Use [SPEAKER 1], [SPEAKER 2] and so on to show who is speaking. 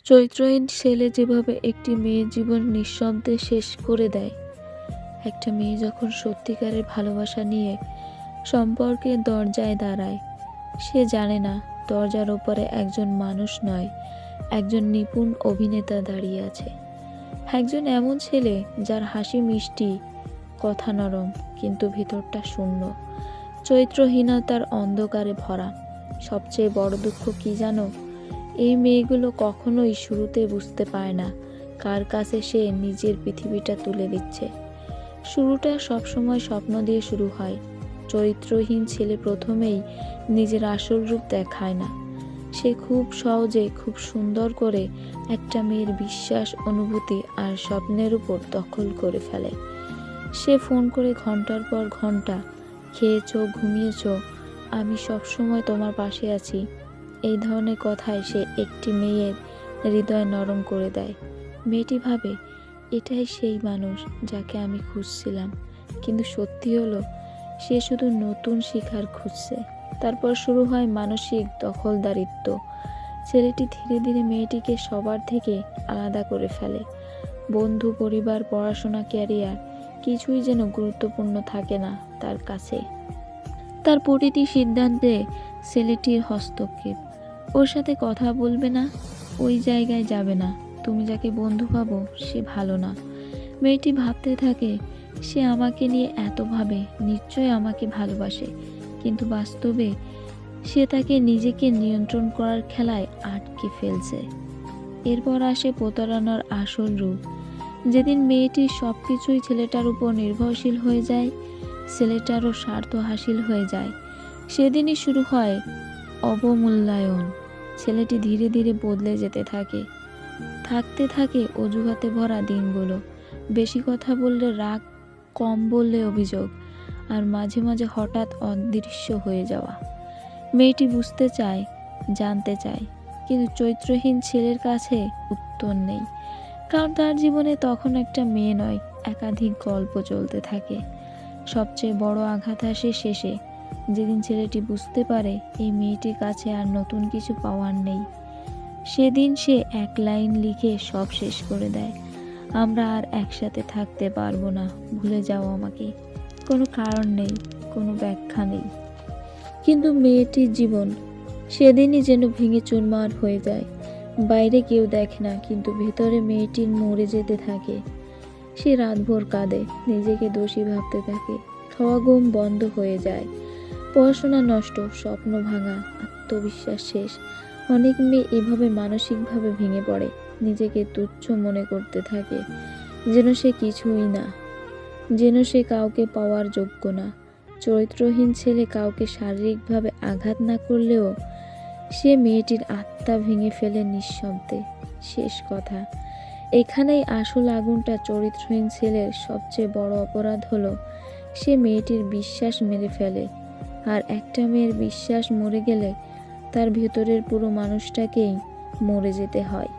[SPEAKER 1] চরিত্রহীন ছেলে যেভাবে একটি মেয়ের জীবন নিঃশব্দে শেষ করে দেয়। একটা মেয়ে যখন সত্যিকারের ভালোবাসা নিয়ে সম্পর্কের দরজায় দাঁড়ায়, সে জানে না দরজার ওপরে একজন মানুষ নয়, একজন নিপুণ অভিনেতা দাঁড়িয়ে আছে। একজন এমন ছেলে যার হাসি মিষ্টি, কথা নরম, কিন্তু ভিতরটা শূন্য, চরিত্রহীনতার অন্ধকারে ভরা। সবচেয়ে বড় দুঃখ কি জানো? এই মেয়েগুলো কখনোই শুরুতে বুঝতে পারে না কার কাছে সে নিজের পৃথিবীটা তুলে দিচ্ছে। শুরুটা সবসময় স্বপ্ন দিয়ে শুরু হয়। চরিত্রহীন ছেলে প্রথমেই নিজের আসল রূপ দেখায় না। সে খুব সহজে, খুব সুন্দর করে একটা মেয়ের বিশ্বাস, অনুভূতি আর স্বপ্নের উপর দখল করে ফেলে। সে ফোন করে ঘন্টার পর ঘন্টা, খেয়েছো, ঘুমিয়েছো, আমি সবসময় তোমার পাশে আছি, এই ধরনের কথায় সে একটি মেয়ের হৃদয় নরম করে দেয়। মেয়েটি ভাবে এটাই সেই মানুষ যাকে আমি খুঁজছিলাম, কিন্তু সত্যি হলো সে শুধু নতুন শিখার খুঁজছে। তারপর শুরু হয় মানসিক দখলদারিত্ব। ছেলেটি ধীরে ধীরে মেয়েটিকে সবার থেকে আলাদা করে ফেলে। বন্ধু, পরিবার, পড়াশোনা, ক্যারিয়ার, কিছুই যেন গুরুত্বপূর্ণ থাকে না তার কাছে। তার প্রতিটি সিদ্ধান্তে ছেলেটির হস্তক্ষেপ। ওর সাথে কথা বলবে না, ওই জায়গায় যাবে না, তুমি যাকে বন্ধু ভাবো সে ভালো না। মেয়েটি ভাবতে থাকে সে আমাকে নিয়ে এত ভাবে, নিশ্চয় আমাকে ভালোবাসে, কিন্তু বাস্তবে সে তাকে নিজেকে নিয়ন্ত্রণ করার খেলায় আটকে ফেলছে। এরপর আসে প্রতারণার আসল রূপ। যেদিন মেয়েটির সব কিছুই ছেলেটার উপর নির্ভরশীল হয়ে যায়, ছেলেটারও স্বার্থ হাসিল হয়ে যায়, সেদিনই শুরু হয় অবমূল্যায়ন। ছেলেটি ধীরে ধীরে বদলে যেতে থাকে। থাকতে থাকে অজুহাতে ভরা দিনগুলো। বেশি কথা বললে রাগ, কম বললে অভিযোগ, আর মাঝে মাঝে হঠাৎ অদৃশ্য হয়ে যাওয়া। মেয়েটি বুঝতে চায়, জানতে চায়, কিন্তু চরিত্রহীন ছেলের কাছে উত্তর নেই। কারণ তার জীবনে তখন একটা মেয়ে নয়, একাধিক গল্প চলতে থাকে। সবচেয়ে বড় আঘাত আসে শেষে, যেদিন ছেলেটি বুঝতে পারে এই মেয়েটির কাছে আর নতুন কিছু পাওয়ার নেই। সেদিন সে এক লাইন লিখে সব শেষ করে দেয়, আমরা আর একসাথে থাকতে পারবো না, ভুলে যাও আমাকে। কোনো কারণ নেই, কোনো ব্যাখ্যা নেই। কিন্তু মেয়েটির জীবন সেদিনই যেন ভেঙে চুরমার হয়ে যায়। বাইরে কেউ দেখে না, কিন্তু ভেতরে মেয়েটির মরে যেতে থাকে। সে রাতভর কাঁদে, নিজেকে দোষী ভাবতে থাকে, খাওয়া ঘুম বন্ধ হয়ে যায়, পড়াশোনা নষ্ট, স্বপ্ন ভাঙা, আত্মবিশ্বাস শেষ। অনেক মেয়ে এভাবে মানসিকভাবে ভেঙে পড়ে, নিজেকে তুচ্ছ মনে করতে থাকে, যেন সে কিছুই না, যেন সে কাউকে পাওয়ার যোগ্য না। চরিত্রহীন ছেলে কাউকে শারীরিকভাবে আঘাত না করলেও সে মেয়েটির আত্মা ভেঙে ফেলে নিঃশব্দে। শেষ কথা, এখানেই আসল আগুনটা। চরিত্রহীন ছেলের সবচেয়ে বড় অপরাধ হলো সে মেয়েটির বিশ্বাস মেরে ফেলে। আর একটা মেয়ের বিশ্বাস মরে গেলে তার ভেতরের পুরো মানুষটাকেই মরে যেতে হয়।